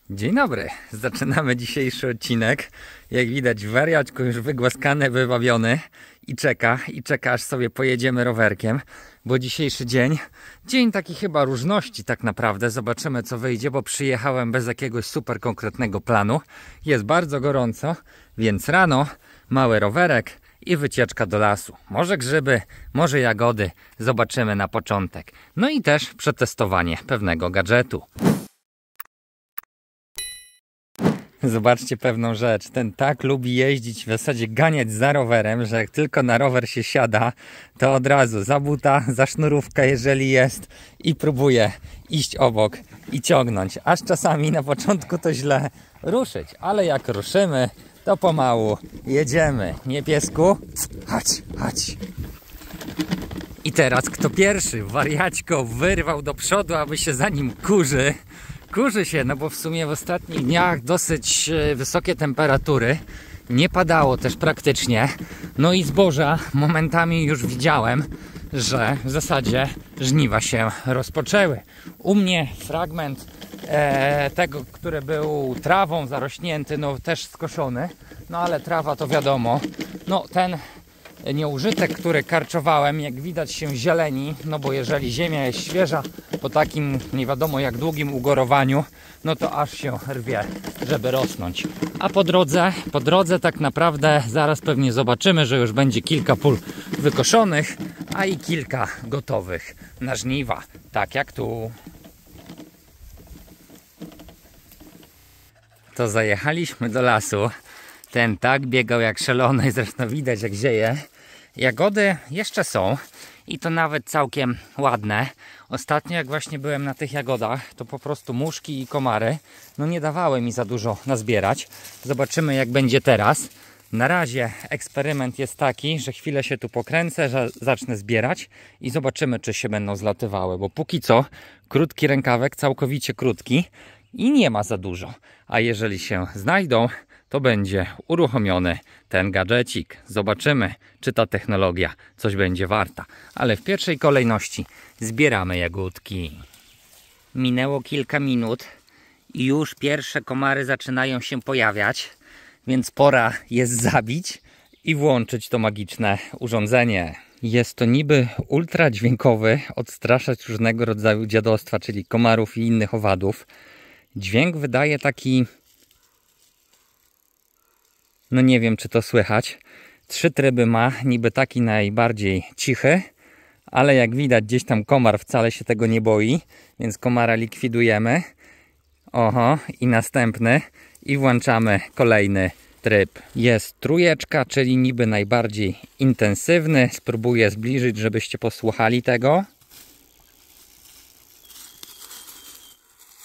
Dzień dobry, zaczynamy dzisiejszy odcinek. Jak widać, wariaczku już wygłaskany, wybawiony i czeka aż sobie pojedziemy rowerkiem, bo dzisiejszy dzień taki chyba różności tak naprawdę. Zobaczymy co wyjdzie, bo przyjechałem bez jakiegoś super konkretnego planu. Jest bardzo gorąco, więc rano mały rowerek i wycieczka do lasu. Może grzyby, może jagody, zobaczymy na początek. No i też przetestowanie pewnego gadżetu. Zobaczcie pewną rzecz, ten tak lubi jeździć, w zasadzie ganiać za rowerem, że jak tylko na rower się siada, to od razu za buta, za sznurówkę jeżeli jest i próbuje iść obok i ciągnąć. Aż czasami na początku to źle ruszyć, ale jak ruszymy, to pomału jedziemy. Nie, piesku? Chodź. I teraz kto pierwszy? Wariaćko wyrwał do przodu, aby się za nim Kurzy się, no bo w sumie w ostatnich dniach dosyć wysokie temperatury. Nie padało też praktycznie. No i zboża momentami już widziałem, że w zasadzie żniwa się rozpoczęły. U mnie fragment tego, który był trawą zarośnięty, no też skoszony. No ale trawa to wiadomo. No ten nieużytek, który karczowałem, jak widać się zieleni, no bo jeżeli ziemia jest świeża po takim nie wiadomo jak długim ugorowaniu, no to aż się rwie, żeby rosnąć. A po drodze tak naprawdę zaraz pewnie zobaczymy, że już będzie kilka pól wykoszonych, a i kilka gotowych na żniwa, tak jak tu. To zajechaliśmy do lasu. Ten tak biegał jak szalony, zresztą widać jak zieje. Jagody jeszcze są i to nawet całkiem ładne. Ostatnio jak właśnie byłem na tych jagodach, to po prostu muszki i komary no nie dawały mi za dużo nazbierać. Zobaczymy jak będzie teraz. Na razie eksperyment jest taki, że chwilę się tu pokręcę, że zacznę zbierać i zobaczymy czy się będą zlatywały, bo póki co krótki rękawek, całkowicie krótki i nie ma za dużo. A jeżeli się znajdą, to będzie uruchomiony ten gadżecik. Zobaczymy, czy ta technologia coś będzie warta. Ale w pierwszej kolejności zbieramy jagódki. Minęło kilka minut i już pierwsze komary zaczynają się pojawiać, więc pora jest zabić i włączyć to magiczne urządzenie. Jest to niby ultradźwiękowy, odstraszać różnego rodzaju dziadostwa, czyli komarów i innych owadów. Dźwięk wydaje taki... No nie wiem czy to słychać. 3 tryby ma, niby taki najbardziej cichy, ale jak widać gdzieś tam komar wcale się tego nie boi, więc komara likwidujemy. Oho, i następny i włączamy kolejny tryb. Jest 3, czyli niby najbardziej intensywny. Spróbuję zbliżyć, żebyście posłuchali tego.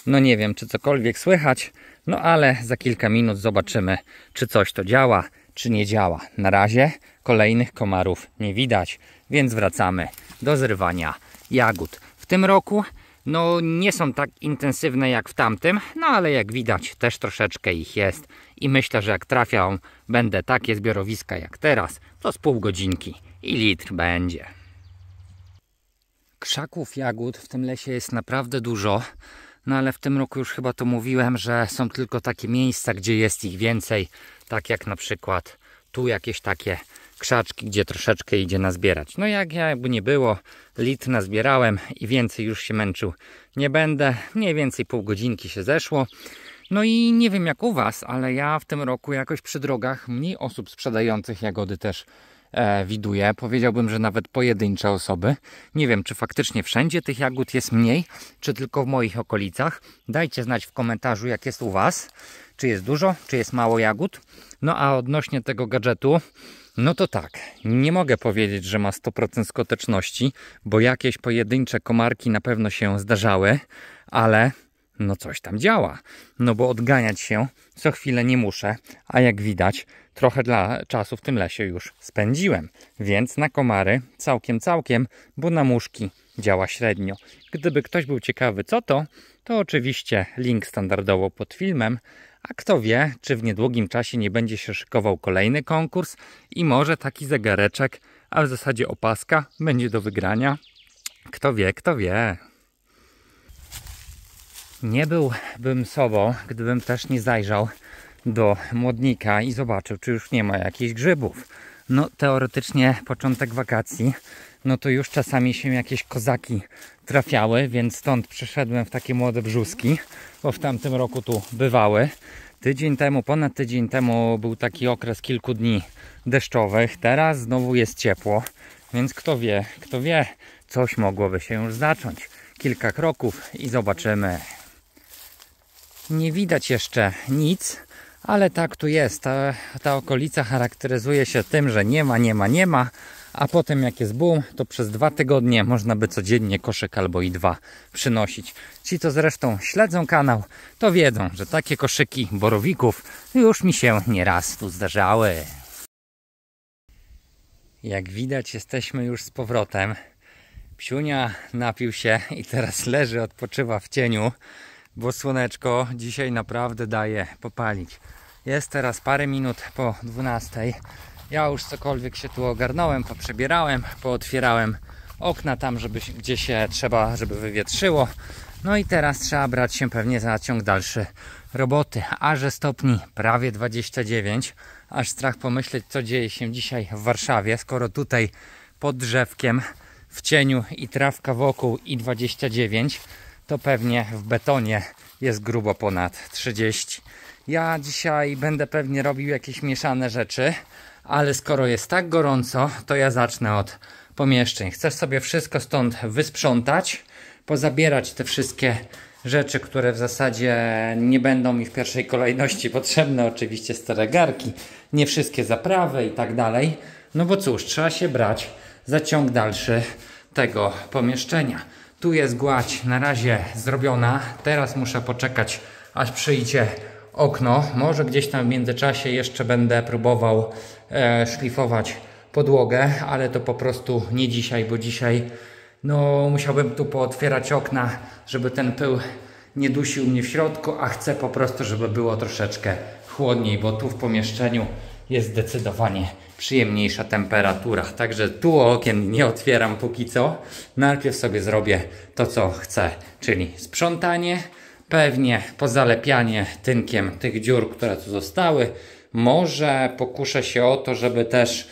No nie wiem czy cokolwiek słychać. No ale za kilka minut zobaczymy, czy coś to działa, czy nie działa. Na razie kolejnych komarów nie widać, więc wracamy do zrywania jagód. W tym roku no nie są tak intensywne jak w tamtym, no ale jak widać też troszeczkę ich jest. I myślę, że jak trafią będę takie zbiorowiska jak teraz, to z pół godzinki i litr będzie. Krzaków jagód w tym lesie jest naprawdę dużo. No ale w tym roku już chyba to mówiłem, że są tylko takie miejsca, gdzie jest ich więcej. Tak jak na przykład tu jakieś takie krzaczki, gdzie troszeczkę idzie nazbierać. No jakby nie było, litr nazbierałem i więcej już się męczył nie będę. Mniej więcej pół godzinki się zeszło. No i nie wiem jak u was, ale ja w tym roku jakoś przy drogach mniej osób sprzedających jagody też widuję. Powiedziałbym, że nawet pojedyncze osoby. Nie wiem, czy faktycznie wszędzie tych jagód jest mniej, czy tylko w moich okolicach. Dajcie znać w komentarzu, jak jest u was. Czy jest dużo, czy jest mało jagód. No a odnośnie tego gadżetu, no to tak, nie mogę powiedzieć, że ma 100% skuteczności, bo jakieś pojedyncze komarki na pewno się zdarzały, ale no coś tam działa. No bo odganiać się co chwilę nie muszę, a jak widać trochę dla czasu w tym lesie już spędziłem, więc na komary całkiem, bo na muszki działa średnio. Gdyby ktoś był ciekawy co to oczywiście link standardowo pod filmem, a kto wie, czy w niedługim czasie nie będzie się szykował kolejny konkurs i może taki zegareczek, a w zasadzie opaska będzie do wygrania. Kto wie. Nie byłbym sobą, gdybym też nie zajrzał do Młodnika i zobaczył, czy już nie ma jakichś grzybów. No teoretycznie początek wakacji, no to już czasami się jakieś kozaki trafiały, więc stąd przyszedłem w takie młode brzuski, bo w tamtym roku tu bywały. Tydzień temu, ponad tydzień temu był taki okres kilku dni deszczowych, teraz znowu jest ciepło, więc kto wie, coś mogłoby się już zacząć. Kilka kroków i zobaczymy. Nie widać jeszcze nic, ale tak tu jest. Ta okolica charakteryzuje się tym, że nie ma, a potem jak jest boom, to przez 2 tygodnie można by codziennie koszyk albo i 2 przynosić. Ci, co zresztą śledzą kanał, to wiedzą, że takie koszyki borowików już mi się nieraz tu zdarzały. Jak widać, jesteśmy już z powrotem. Psiunia napił się i teraz leży, odpoczywa w cieniu, bo słoneczko dzisiaj naprawdę daje popalić. Jest teraz parę minut po 12. Ja już cokolwiek się tu ogarnąłem, poprzebierałem, pootwierałem okna tam, gdzie się trzeba, żeby wywietrzyło. No i teraz trzeba brać się pewnie za ciąg dalszy roboty. A że stopni prawie 29, aż strach pomyśleć, co dzieje się dzisiaj w Warszawie, skoro tutaj pod drzewkiem w cieniu i trawka wokół i 29, to pewnie w betonie jest grubo ponad 30. Ja dzisiaj będę pewnie robił jakieś mieszane rzeczy, ale skoro jest tak gorąco, to ja zacznę od pomieszczeń. Chcę sobie wszystko stąd wysprzątać, pozabierać te wszystkie rzeczy, które w zasadzie nie będą mi w pierwszej kolejności potrzebne. Oczywiście stare garki, nie wszystkie zaprawy i tak dalej. No bo cóż, trzeba się brać za ciąg dalszy tego pomieszczenia. Tu jest gładź na razie zrobiona. Teraz muszę poczekać, aż przyjdzie okno. Może gdzieś tam w międzyczasie jeszcze będę próbował szlifować podłogę, ale to po prostu nie dzisiaj, bo dzisiaj no musiałbym tu pootwierać okna, żeby ten pył nie dusił mnie w środku, a chcę po prostu, żeby było troszeczkę chłodniej, bo tu w pomieszczeniu jest zdecydowanie przyjemniejsza temperatura. Także tu okien nie otwieram póki co. Najpierw sobie zrobię to, co chcę, czyli sprzątanie, pewnie pozalepianie tynkiem tych dziur, które tu zostały. Może pokuszę się o to, żeby też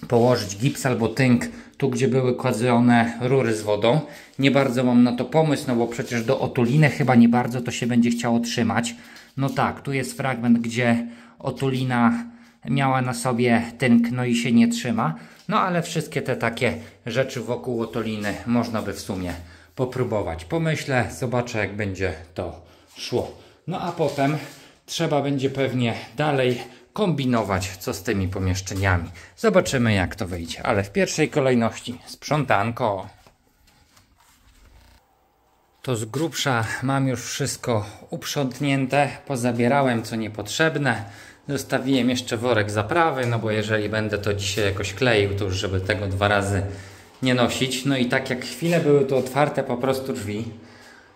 położyć gips albo tynk tu, gdzie były kładzone rury z wodą. Nie bardzo mam na to pomysł, no bo przecież do otuliny chyba nie bardzo to się będzie chciało trzymać. No tak, tu jest fragment, gdzie otulina miała na sobie tynk, no i się nie trzyma. No ale wszystkie te takie rzeczy wokół otuliny można by w sumie popróbować. Pomyślę, zobaczę jak będzie to szło. No a potem trzeba będzie pewnie dalej kombinować, co z tymi pomieszczeniami. Zobaczymy jak to wyjdzie, ale w pierwszej kolejności sprzątanko. To z grubsza mam już wszystko uprzątnięte, pozabierałem co niepotrzebne. Zostawiłem jeszcze worek zaprawy, no bo jeżeli będę to dzisiaj jakoś kleił, to już żeby tego 2 razy nie nosić. No i tak jak chwilę były tu otwarte po prostu drzwi,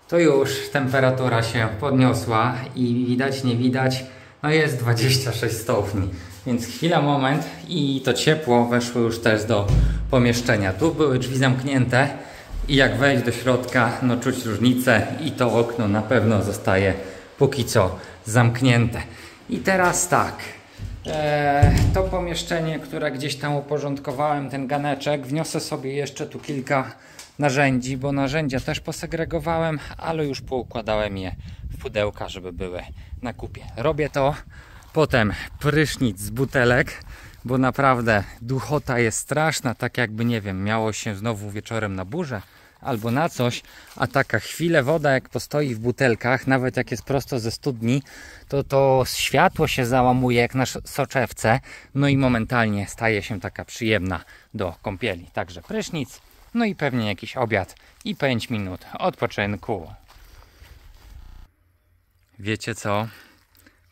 to już temperatura się podniosła i widać, nie widać, no jest 26 stopni. Więc chwila, moment i to ciepło weszło już też do pomieszczenia. Tu były drzwi zamknięte i jak wejść do środka, no czuć różnicę i to okno na pewno zostaje póki co zamknięte. I teraz tak, to pomieszczenie, które gdzieś tam uporządkowałem, ten ganeczek, wniosę sobie jeszcze tu kilka narzędzi, bo narzędzia też posegregowałem, ale już poukładałem je w pudełka, żeby były na kupie. Robię to, potem prysznic z butelek, bo naprawdę duchota jest straszna, tak jakby, nie wiem, miało się znowu wieczorem na burzę albo na coś, a taka chwilę woda jak postoi w butelkach, nawet jak jest prosto ze studni, to światło się załamuje jak na soczewce, no i momentalnie staje się taka przyjemna do kąpieli. Także prysznic, no i pewnie jakiś obiad i 5 minut odpoczynku. Wiecie co?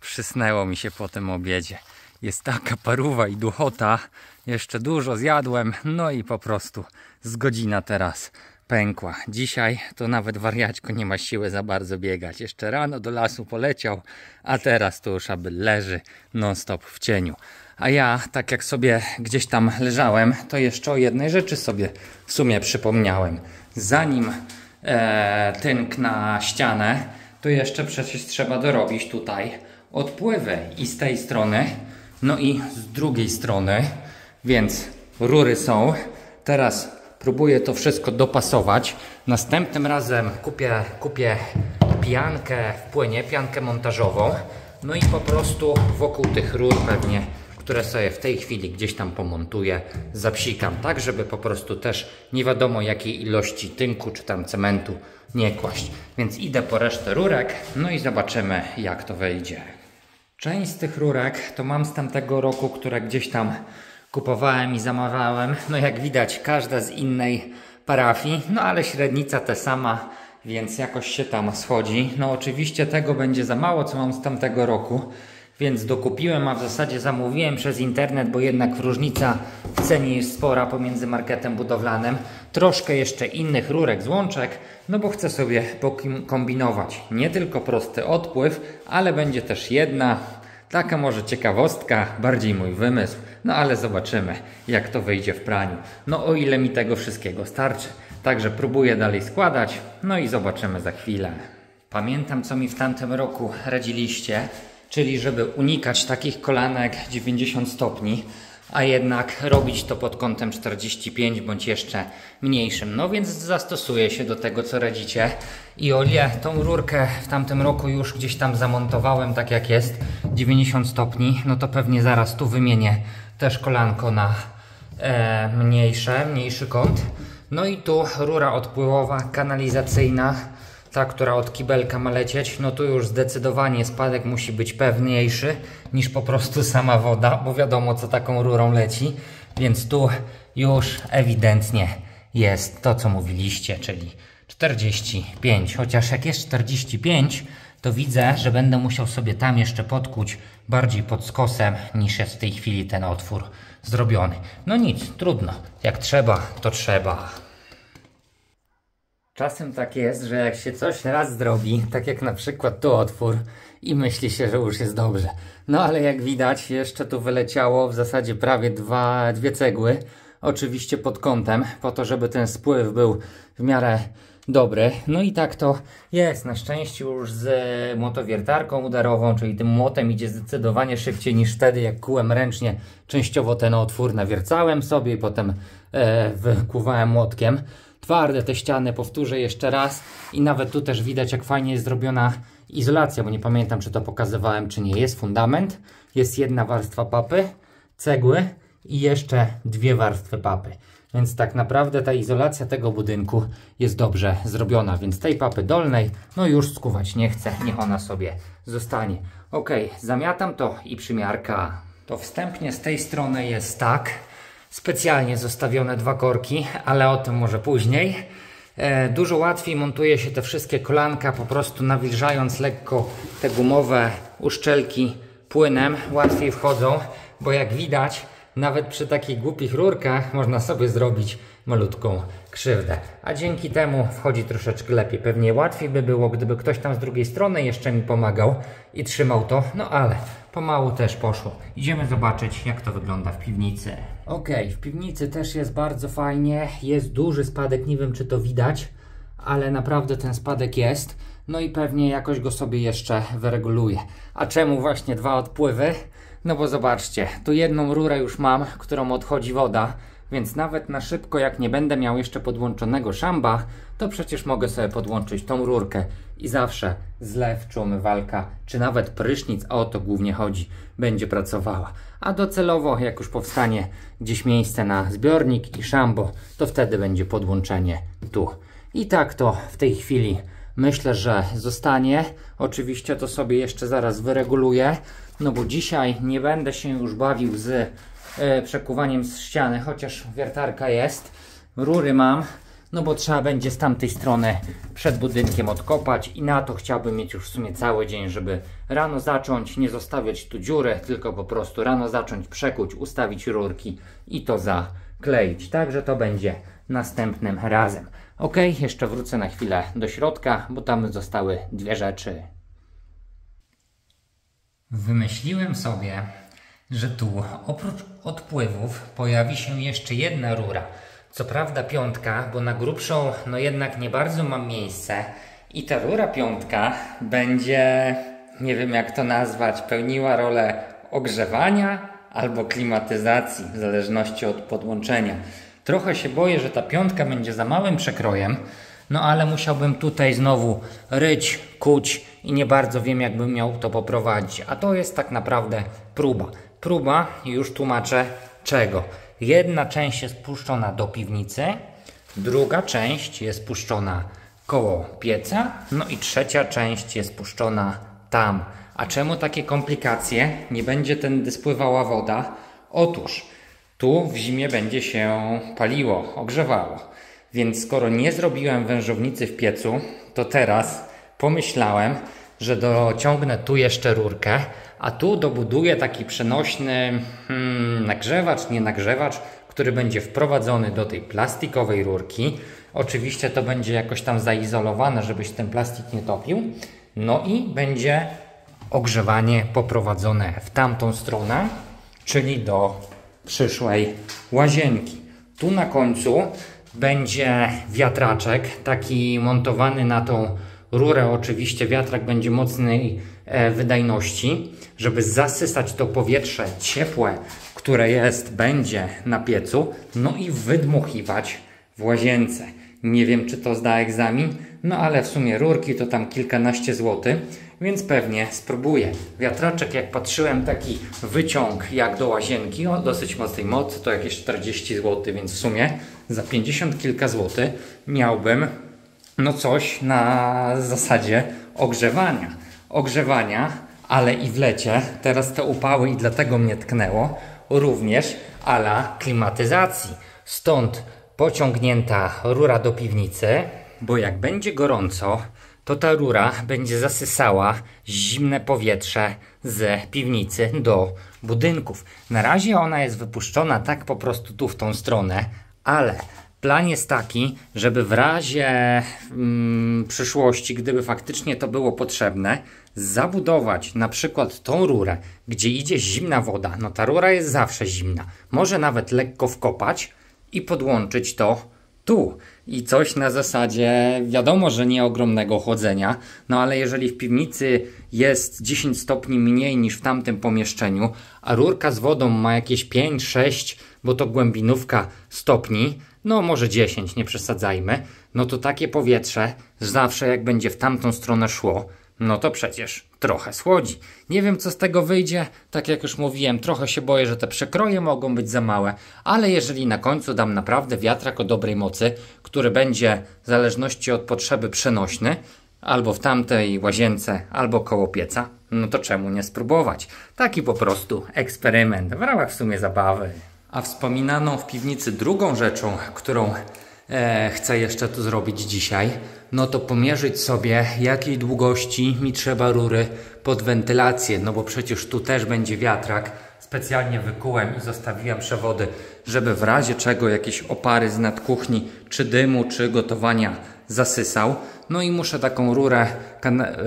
Przysnęło mi się po tym obiedzie. Jest taka paruwa i duchota, jeszcze dużo zjadłem, no i po prostu z godzina teraz pękła. Dzisiaj to nawet wariaćko nie ma siły za bardzo biegać. Jeszcze rano do lasu poleciał, a teraz to już aby leży non stop w cieniu. A ja, tak jak sobie gdzieś tam leżałem, to jeszcze o jednej rzeczy sobie w sumie przypomniałem. Zanim tynk na ścianę, to jeszcze przecież trzeba dorobić tutaj odpływy i z tej strony, no i z drugiej strony, więc rury są. Teraz próbuję to wszystko dopasować. Następnym razem kupię piankę w płynie, piankę montażową, no i po prostu wokół tych rur pewnie, które sobie w tej chwili gdzieś tam pomontuję, zapsikam, tak żeby po prostu też nie wiadomo jakiej ilości tynku czy tam cementu nie kłaść. Więc idę po resztę rurek, no i zobaczymy jak to wyjdzie. Część z tych rurek to mam z tamtego roku, które gdzieś tam kupowałem i zamawiałem. No jak widać każda z innej parafii, no ale średnica ta sama, więc jakoś się tam schodzi. No oczywiście tego będzie za mało, co mam z tamtego roku, więc dokupiłem, a w zasadzie zamówiłem przez internet, bo jednak różnica w cenie jest spora pomiędzy marketem budowlanym. Troszkę jeszcze innych rurek z łączek, no bo chcę sobie kombinować. Nie tylko prosty odpływ, ale będzie też jedna, taka może ciekawostka, bardziej mój wymysł, no ale zobaczymy jak to wyjdzie w praniu. No o ile mi tego wszystkiego starczy. Także próbuję dalej składać, no i zobaczymy za chwilę. Pamiętam co mi w tamtym roku radziliście, czyli żeby unikać takich kolanek 90 stopni, a jednak robić to pod kątem 45 bądź jeszcze mniejszym. No więc zastosuję się do tego co radzicie i o ile tą rurkę w tamtym roku już gdzieś tam zamontowałem tak jak jest 90 stopni, no to pewnie zaraz tu wymienię też kolanko na mniejszy kąt. No i tu rura odpływowa, kanalizacyjna, ta, która od kibelka ma lecieć, no tu już zdecydowanie spadek musi być pewniejszy niż po prostu sama woda, bo wiadomo co taką rurą leci, więc tu już ewidentnie jest to co mówiliście, czyli 45, chociaż jak jest 45 to widzę, że będę musiał sobie tam jeszcze podkuć bardziej pod skosem niż jest w tej chwili ten otwór zrobiony. No nic, trudno, jak trzeba to trzeba. Czasem tak jest, że jak się coś raz zrobi, tak jak na przykład tu otwór i myśli się, że już jest dobrze. No ale jak widać jeszcze tu wyleciało w zasadzie prawie dwie cegły. Oczywiście pod kątem, po to żeby ten spływ był w miarę dobry. No i tak to jest. Na szczęście już z młotowiertarką udarową, czyli tym młotem idzie zdecydowanie szybciej niż wtedy jak kułem ręcznie. Częściowo ten otwór nawiercałem sobie i potem wykuwałem młotkiem. Twarde te ściany, powtórzę jeszcze raz i nawet tu też widać jak fajnie jest zrobiona izolacja, bo nie pamiętam czy to pokazywałem czy nie. Jest fundament, jest jedna warstwa papy, cegły i jeszcze dwie warstwy papy. Więc tak naprawdę ta izolacja tego budynku jest dobrze zrobiona, więc tej papy dolnej no już skuwać nie chcę, niech ona sobie zostanie. Ok, zamiatam to i przymiarka. To wstępnie z tej strony jest tak. Specjalnie zostawione dwa korki, ale o tym może później. Dużo łatwiej montuje się te wszystkie kolanka, po prostu nawilżając lekko te gumowe uszczelki płynem. Łatwiej wchodzą, bo jak widać, nawet przy takich głupich rurkach można sobie zrobić malutką krzywdę. A dzięki temu wchodzi troszeczkę lepiej. Pewnie łatwiej by było, gdyby ktoś tam z drugiej strony jeszcze mi pomagał i trzymał to, no ale pomału też poszło. Idziemy zobaczyć jak to wygląda w piwnicy. Ok, w piwnicy też jest bardzo fajnie, jest duży spadek, nie wiem czy to widać, ale naprawdę ten spadek jest, no i pewnie jakoś go sobie jeszcze wyreguluję. A czemu właśnie dwa odpływy? No bo zobaczcie, tu jedną rurę już mam, którą odchodzi woda, więc nawet na szybko jak nie będę miał jeszcze podłączonego szamba, to przecież mogę sobie podłączyć tą rurkę i zawsze zlew czy umywalka, czy nawet prysznic, a o to głównie chodzi, będzie pracowała. A docelowo jak już powstanie gdzieś miejsce na zbiornik i szambo, to wtedy będzie podłączenie tu. I tak to w tej chwili myślę, że zostanie. Oczywiście to sobie jeszcze zaraz wyreguluję, no bo dzisiaj nie będę się już bawił z przekuwaniem z ściany, chociaż wiertarka jest, rury mam, no bo trzeba będzie z tamtej strony przed budynkiem odkopać i na to chciałbym mieć już w sumie cały dzień, żeby rano zacząć, nie zostawiać tu dziury, tylko po prostu rano zacząć przekuć, ustawić rurki i to zakleić. Także to będzie następnym razem. Ok, jeszcze wrócę na chwilę do środka, bo tam zostały dwie rzeczy. Wymyśliłem sobie, że tu oprócz odpływów pojawi się jeszcze jedna rura. Co prawda piątka, bo na grubszą no jednak nie bardzo mam miejsce i ta rura piątka będzie, nie wiem jak to nazwać, pełniła rolę ogrzewania albo klimatyzacji, w zależności od podłączenia. Trochę się boję, że ta piątka będzie za małym przekrojem, no ale musiałbym tutaj znowu ryć, kuć i nie bardzo wiem jak bym miał to poprowadzić. A to jest tak naprawdę próba. Próba, już tłumaczę czego. Jedna część jest puszczona do piwnicy, druga część jest puszczona koło pieca, no i trzecia część jest puszczona tam. A czemu takie komplikacje? Nie będzie tędy spływała woda? Otóż tu w zimie będzie się paliło, ogrzewało. Więc skoro nie zrobiłem wężownicy w piecu, to teraz pomyślałem, że dociągnę tu jeszcze rurkę, a tu dobuduję taki przenośny nagrzewacz, nie nagrzewacz, który będzie wprowadzony do tej plastikowej rurki. Oczywiście to będzie jakoś tam zaizolowane, żeby się ten plastik nie topił. No i będzie ogrzewanie poprowadzone w tamtą stronę, czyli do przyszłej łazienki. Tu na końcu będzie wiatraczek, taki montowany na tą rurę. Oczywiście wiatrak będzie mocnej wydajności, żeby zasysać to powietrze ciepłe, które będzie na piecu, no i wydmuchiwać w łazience. Nie wiem, czy to zda egzamin, no ale w sumie rurki to tam kilkanaście złotych, więc pewnie spróbuję. Wiatraczek, jak patrzyłem, taki wyciąg jak do łazienki, o dosyć mocnej mocy, to jakieś 40 zł, więc w sumie za 50 kilka złotych miałbym no coś na zasadzie ogrzewania, ale i w lecie, teraz te upały i dlatego mnie tknęło, również ala klimatyzacji. Stąd pociągnięta rura do piwnicy, bo jak będzie gorąco, to ta rura będzie zasysała zimne powietrze z piwnicy do budynków. Na razie ona jest wypuszczona tak po prostu tu w tą stronę, ale plan jest taki, żeby w razie przyszłości, gdyby faktycznie to było potrzebne, zabudować na przykład tą rurę, gdzie idzie zimna woda. No ta rura jest zawsze zimna. Może nawet lekko wkopać i podłączyć to tu. I coś na zasadzie, wiadomo, że nie ogromnego chłodzenia, no ale jeżeli w piwnicy jest 10 stopni mniej niż w tamtym pomieszczeniu, a rurka z wodą ma jakieś 5-6, bo to głębinówka stopni, no może 10, nie przesadzajmy, no to takie powietrze zawsze jak będzie w tamtą stronę szło, no to przecież trochę schłodzi. Nie wiem co z tego wyjdzie, tak jak już mówiłem, trochę się boję, że te przekroje mogą być za małe, ale jeżeli na końcu dam naprawdę wiatrak o dobrej mocy, który będzie w zależności od potrzeby przenośny, albo w tamtej łazience, albo koło pieca, no to czemu nie spróbować? Taki po prostu eksperyment, w ramach w sumie zabawy. A wspominaną w piwnicy drugą rzeczą, którą chcę jeszcze tu zrobić dzisiaj, no to pomierzyć sobie, jakiej długości mi trzeba rury pod wentylację, no bo przecież tu też będzie wiatrak. Specjalnie wykułem i zostawiłem przewody, żeby w razie czego jakieś opary z nadkuchni, czy dymu, czy gotowania zasysał. No i muszę taką rurę,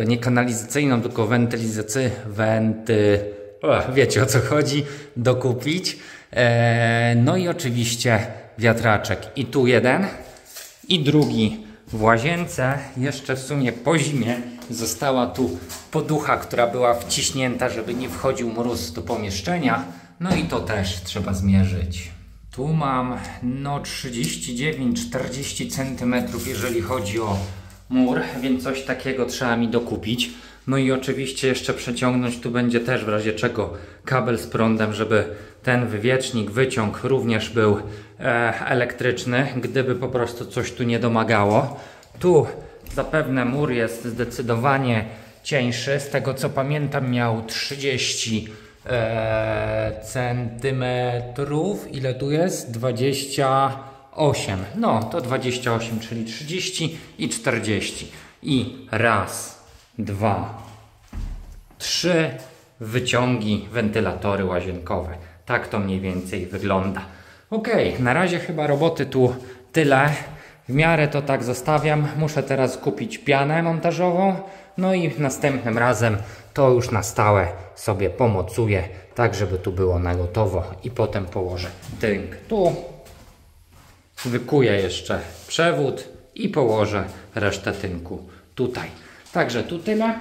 nie kanalizacyjną, tylko wiecie o co chodzi, dokupić. No i oczywiście wiatraczek. I tu jeden, i drugi w łazience. Jeszcze w sumie po zimie została tu poducha, która była wciśnięta, żeby nie wchodził mróz do pomieszczenia. No i to też trzeba zmierzyć. Tu mam no 39-40 cm, jeżeli chodzi o mur, więc coś takiego trzeba mi dokupić. No i oczywiście jeszcze przeciągnąć tu będzie też w razie czego kabel z prądem, żeby ten wywiecznik, wyciąg również był elektryczny, gdyby po prostu coś tu nie domagało. Tu zapewne mur jest zdecydowanie cieńszy, z tego co pamiętam miał 30 centymetrów. Ile tu jest? 28. No to 28, czyli 30 i 40. I raz, 2, 3 wyciągi, wentylatory łazienkowe. Tak to mniej więcej wygląda. Ok, na razie chyba roboty tu tyle. W miarę to tak zostawiam. Muszę teraz kupić pianę montażową. No i następnym razem to już na stałe sobie pomocuję, tak żeby tu było na gotowo. I potem położę tynk tu wykuję jeszcze przewód i położę resztę tynku tutaj. Także tu tyle.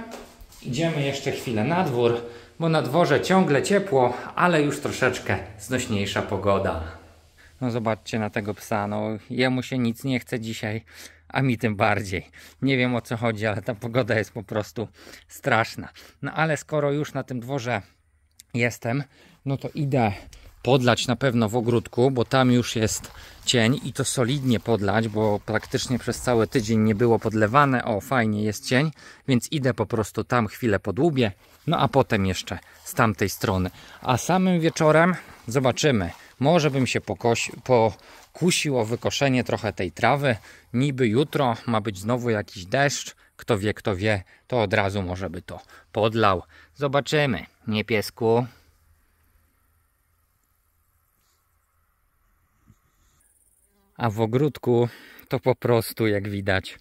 Idziemy jeszcze chwilę na dwór, bo na dworze ciągle ciepło, ale już troszeczkę znośniejsza pogoda. No zobaczcie na tego psa, no jemu się nic nie chce dzisiaj, a mi tym bardziej. Nie wiem o co chodzi, ale ta pogoda jest po prostu straszna. No ale skoro już na tym dworze jestem, no to idę podlać na pewno w ogródku, bo tam już jest cień i to solidnie podlać, bo praktycznie przez cały tydzień nie było podlewane. O, fajnie jest cień, więc idę po prostu tam chwilę podłubię, no a potem jeszcze z tamtej strony. A samym wieczorem zobaczymy, może bym się pokusił o wykoszenie trochę tej trawy. Niby jutro ma być znowu jakiś deszcz, kto wie, to od razu może by to podlał. Zobaczymy, nie piesku? A w ogródku to po prostu, jak widać,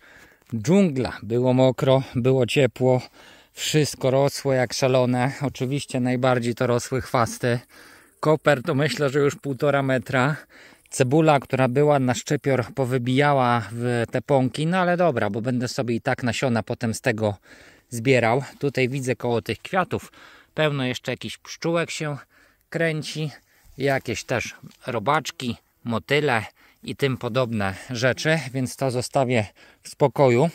dżungla. Było mokro, było ciepło, wszystko rosło jak szalone. Oczywiście najbardziej to rosły chwasty. Koper to myślę, że już 1,5 metra. Cebula, która była na szczypior, powybijała w te pąki. No ale dobra, bo będę sobie i tak nasiona potem z tego zbierał. Tutaj widzę koło tych kwiatów pełno jeszcze jakichś pszczółek się kręci. Jakieś też robaczki, motyle i tym podobne rzeczy, więc to zostawię w spokoju.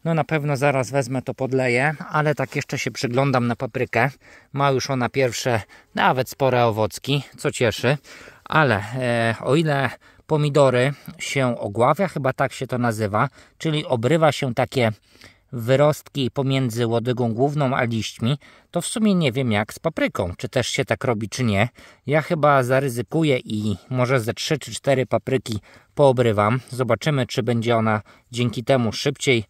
No na pewno zaraz wezmę to, podleję, ale tak jeszcze się przyglądam na paprykę. Ma już ona pierwsze, nawet spore owocki, co cieszy. Ale o ile pomidory się ogławia, chyba tak się to nazywa, czyli obrywa się takie wyrostki pomiędzy łodygą główną a liśćmi, to w sumie nie wiem jak z papryką, czy też się tak robi, czy nie. Ja chyba zaryzykuję i może ze 3 czy 4 papryki poobrywam. Zobaczymy, czy będzie ona dzięki temu szybciej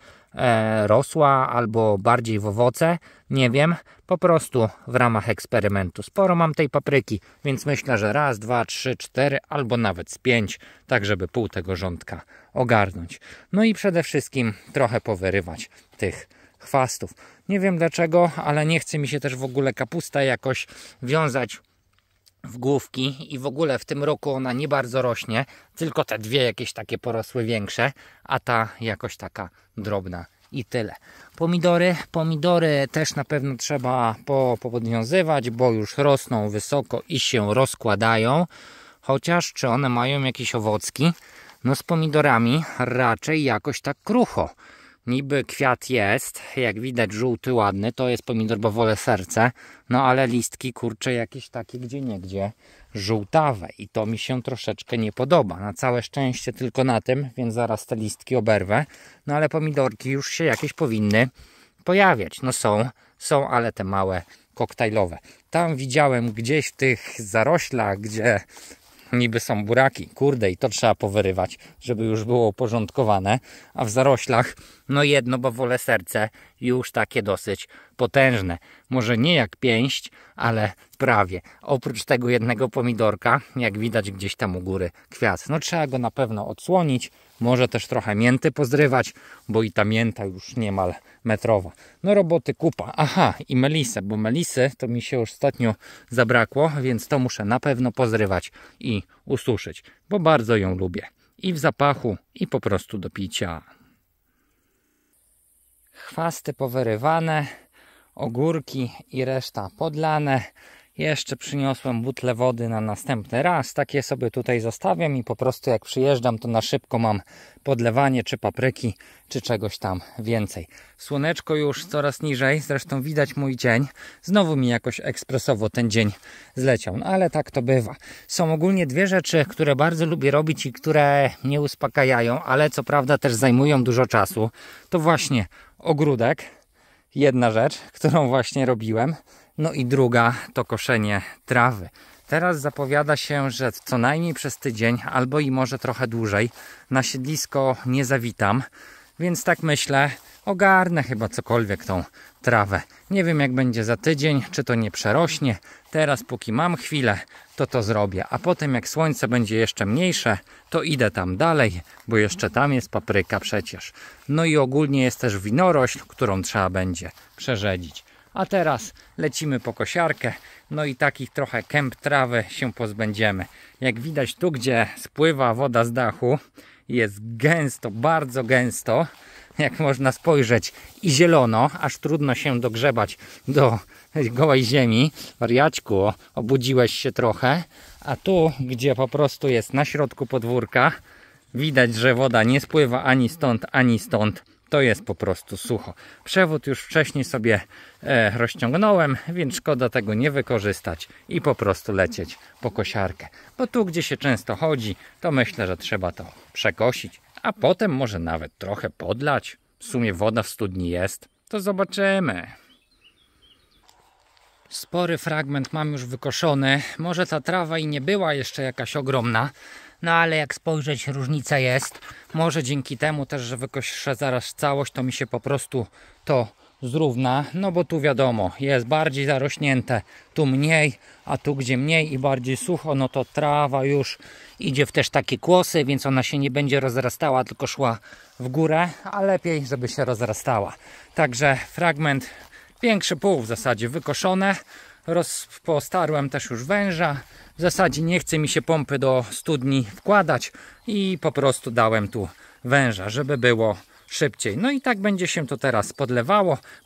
rosła albo bardziej w owoce. Nie wiem, po prostu w ramach eksperymentu. Sporo mam tej papryki, więc myślę, że 1, 2, 3, 4 albo nawet z 5, tak żeby pół tego rządka ogarnąć. No i przede wszystkim trochę powyrywać tych chwastów. Nie wiem dlaczego, ale nie chce mi się też w ogóle kapusta jakoś wiązać w główki i w ogóle w tym roku ona nie bardzo rośnie, tylko te dwie jakieś takie porosły większe, a ta jakoś taka drobna i tyle. Pomidory też na pewno trzeba podwiązywać, bo już rosną wysoko i się rozkładają, chociaż czy one mają jakieś owocki? No z pomidorami raczej jakoś tak krucho. Niby kwiat jest, jak widać żółty, ładny, to jest pomidor bawole serce, no ale listki kurcze jakieś takie gdzieniegdzie żółtawe i to mi się troszeczkę nie podoba. Na całe szczęście tylko na tym, więc zaraz te listki oberwę, no ale pomidorki już się jakieś powinny pojawiać. No są, ale te małe, koktajlowe. Tam widziałem gdzieś w tych zaroślach, gdzie niby są buraki, kurde, i to trzeba powyrywać, żeby już było uporządkowane, a w zaroślach no jedno bawole serce już takie dosyć potężne, może nie jak pięść, ale prawie. Oprócz tego jednego pomidorka, jak widać gdzieś tam u góry kwiat, no trzeba go na pewno odsłonić, może też trochę mięty pozrywać, bo i ta mięta już niemal metrowa. No roboty kupa. Aha, i melisę, bo melisy to mi się już ostatnio zabrakło, więc to muszę na pewno pozrywać i ususzyć, bo bardzo ją lubię. I w zapachu, i po prostu do picia. Chwasty powyrywane, ogórki i reszta podlane. Jeszcze przyniosłem butlę wody na następny raz. Takie sobie tutaj zostawiam i po prostu jak przyjeżdżam, to na szybko mam podlewanie czy papryki, czy czegoś tam więcej. Słoneczko już coraz niżej, zresztą widać mój dzień. Znowu mi jakoś ekspresowo ten dzień zleciał, no ale tak to bywa. Są ogólnie dwie rzeczy, które bardzo lubię robić i które mnie uspokajają, ale co prawda też zajmują dużo czasu. To właśnie ogródek, jedna rzecz, którą właśnie robiłem. No i druga to koszenie trawy. Teraz zapowiada się, że co najmniej przez tydzień, albo i może trochę dłużej, na siedlisko nie zawitam. Więc tak myślę, ogarnę chyba cokolwiek tą trawę. Nie wiem jak będzie za tydzień, czy to nie przerośnie. Teraz póki mam chwilę, to zrobię. A potem jak słońce będzie jeszcze mniejsze, to idę tam dalej, bo jeszcze tam jest papryka przecież. No i ogólnie jest też winorośl, którą trzeba będzie przerzedzić. A teraz lecimy po kosiarkę, no i takich trochę kęp trawy się pozbędziemy. Jak widać tu, gdzie spływa woda z dachu, jest gęsto, bardzo gęsto, jak można spojrzeć, i zielono, aż trudno się dogrzebać do gołej ziemi. Wariaćku, obudziłeś się trochę, a tu, gdzie po prostu jest na środku podwórka, widać, że woda nie spływa ani stąd. To jest po prostu sucho. Przewód już wcześniej sobie rozciągnąłem, więc szkoda tego nie wykorzystać i po prostu lecieć po kosiarkę. Bo tu, gdzie się często chodzi, to myślę, że trzeba to przekosić, a potem może nawet trochę podlać. W sumie woda w studni jest, to zobaczymy. Spory fragment mam już wykoszony. Może ta trawa i nie była jeszcze jakaś ogromna, no ale jak spojrzeć, różnica jest. Może dzięki temu też, że wykoszę zaraz całość, to mi się po prostu to zrówna. No bo tu wiadomo, jest bardziej zarośnięte, tu mniej, a tu gdzie mniej i bardziej sucho, no to trawa już idzie w też takie kłosy, więc ona się nie będzie rozrastała, tylko szła w górę, a lepiej, żeby się rozrastała. Także fragment większy pół w zasadzie wykoszone. Postarłem też już węża. W zasadzie nie chce mi się pompy do studni wkładać i po prostu dałem tu węża, żeby było szybciej. No i tak będzie się to teraz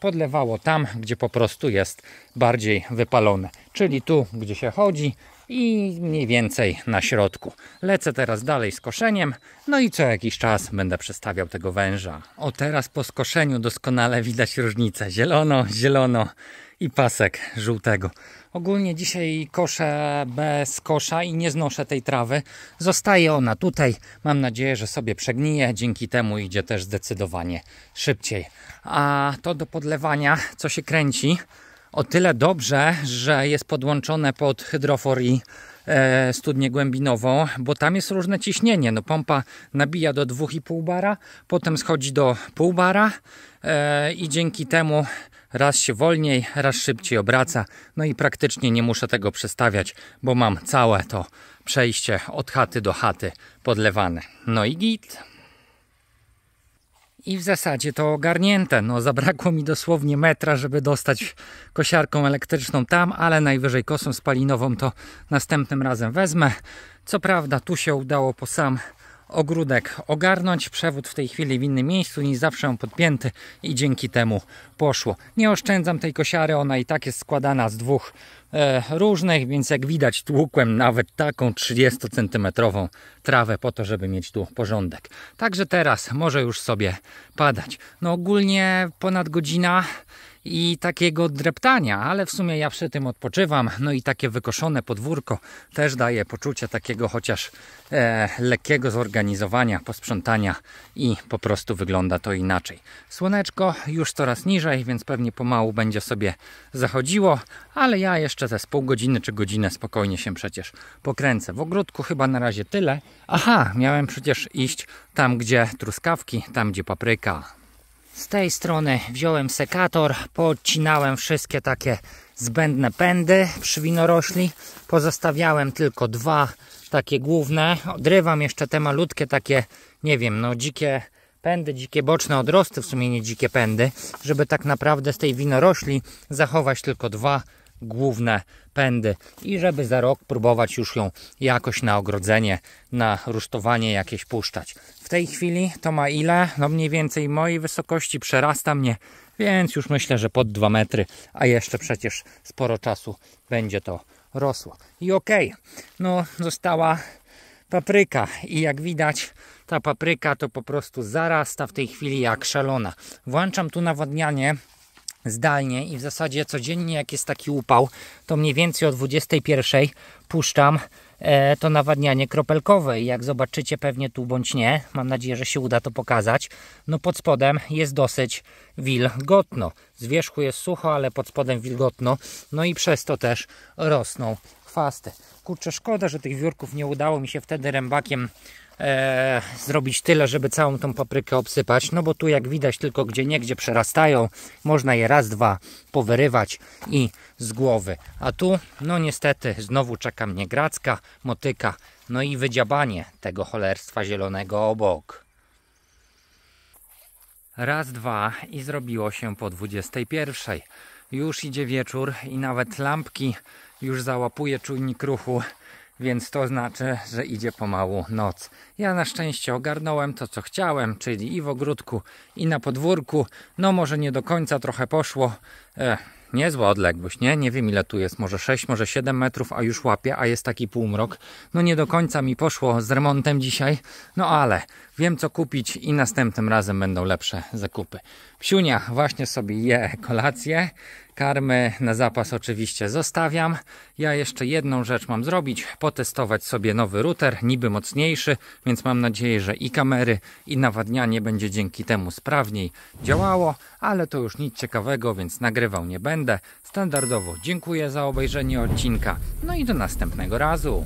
podlewało tam, gdzie po prostu jest bardziej wypalone. Czyli tu, gdzie się chodzi i mniej więcej na środku. Lecę teraz dalej z koszeniem, no i co jakiś czas będę przestawiał tego węża. O, teraz po skoszeniu doskonale widać różnicę. Zielono i pasek żółtego. Ogólnie dzisiaj koszę bez kosza i nie znoszę tej trawy. Zostaje ona tutaj. Mam nadzieję, że sobie przegnije. Dzięki temu idzie też zdecydowanie szybciej. A to do podlewania, co się kręci, o tyle dobrze, że jest podłączone pod hydrofor i studnię głębinową, bo tam jest różne ciśnienie. No, pompa nabija do 2,5 bara, potem schodzi do pół bara i dzięki temu raz się wolniej, raz szybciej obraca. No i praktycznie nie muszę tego przestawiać, bo mam całe to przejście od chaty do chaty podlewane. No i git. I w zasadzie to ogarnięte. No, zabrakło mi dosłownie metra, żeby dostać kosiarką elektryczną tam, ale najwyżej kosą spalinową to następnym razem wezmę. Co prawda tu się udało po sam ogródek ogarnąć. Przewód w tej chwili w innym miejscu, nie zawsze mam podpięty i dzięki temu poszło. Nie oszczędzam tej kosiary, ona i tak jest składana z dwóch różnych, więc jak widać tłukłem nawet taką 30 cm trawę po to, żeby mieć tu porządek. Także teraz może już sobie padać. No ogólnie ponad godzina i takiego dreptania, ale w sumie ja przy tym odpoczywam. No i takie wykoszone podwórko też daje poczucie takiego chociaż lekkiego zorganizowania, posprzątania i po prostu wygląda to inaczej. Słoneczko już coraz niżej, więc pewnie pomału będzie sobie zachodziło, ale ja jeszcze ze pół godziny czy godzinę spokojnie się przecież pokręcę. W ogródku chyba na razie tyle. Aha, miałem przecież iść tam, gdzie truskawki, tam gdzie papryka. Z tej strony wziąłem sekator, poodcinałem wszystkie takie zbędne pędy przy winorośli. Pozostawiałem tylko dwa takie główne. Odrywam jeszcze te malutkie takie, nie wiem, no dzikie pędy, dzikie boczne odrosty, w sumie nie dzikie pędy, żeby tak naprawdę z tej winorośli zachować tylko dwa główne pędy i żeby za rok próbować już ją jakoś na ogrodzenie, na rusztowanie jakieś puszczać. W tej chwili to ma ile? No mniej więcej mojej wysokości, przerasta mnie, więc już myślę, że pod 2 metry, a jeszcze przecież sporo czasu będzie to rosło. I okej, no została papryka i jak widać ta papryka to po prostu zarasta w tej chwili jak szalona. Włączam tu nawadnianie zdalnie i w zasadzie codziennie jak jest taki upał, to mniej więcej o 21 puszczam to nawadnianie kropelkowe i jak zobaczycie pewnie tu bądź nie, mam nadzieję, że się uda to pokazać, no pod spodem jest dosyć wilgotno. Z wierzchu jest sucho, ale pod spodem wilgotno, no i przez to też rosną chwasty. Kurczę, szkoda, że tych wiórków nie udało mi się wtedy rębakiem zrobić tyle, żeby całą tą paprykę obsypać, no bo tu jak widać tylko gdzieniegdzie przerastają, można je raz, dwa powyrywać i z głowy, a tu no niestety znowu czeka mnie gracka, motyka, no i wydziabanie tego cholerstwa zielonego obok. Raz, dwa i zrobiło się po 21. już idzie wieczór i nawet lampki już załapuje czujnik ruchu, więc to znaczy, że idzie pomału noc. Ja na szczęście ogarnąłem to, co chciałem, czyli i w ogródku, i na podwórku. No może nie do końca, trochę poszło. Niezła odległość, nie? Nie wiem ile tu jest, może 6, może 7 metrów, a już łapie, a jest taki półmrok. No nie do końca mi poszło z remontem dzisiaj, no ale wiem co kupić i następnym razem będą lepsze zakupy. Psiunia właśnie sobie je kolację, karmy na zapas oczywiście zostawiam. Ja jeszcze jedną rzecz mam zrobić, potestować sobie nowy router, niby mocniejszy, więc mam nadzieję, że i kamery, i nawadnianie będzie dzięki temu sprawniej działało, ale to już nic ciekawego, więc nagrywał nie będę. Standardowo dziękuję za obejrzenie odcinka, no i do następnego razu.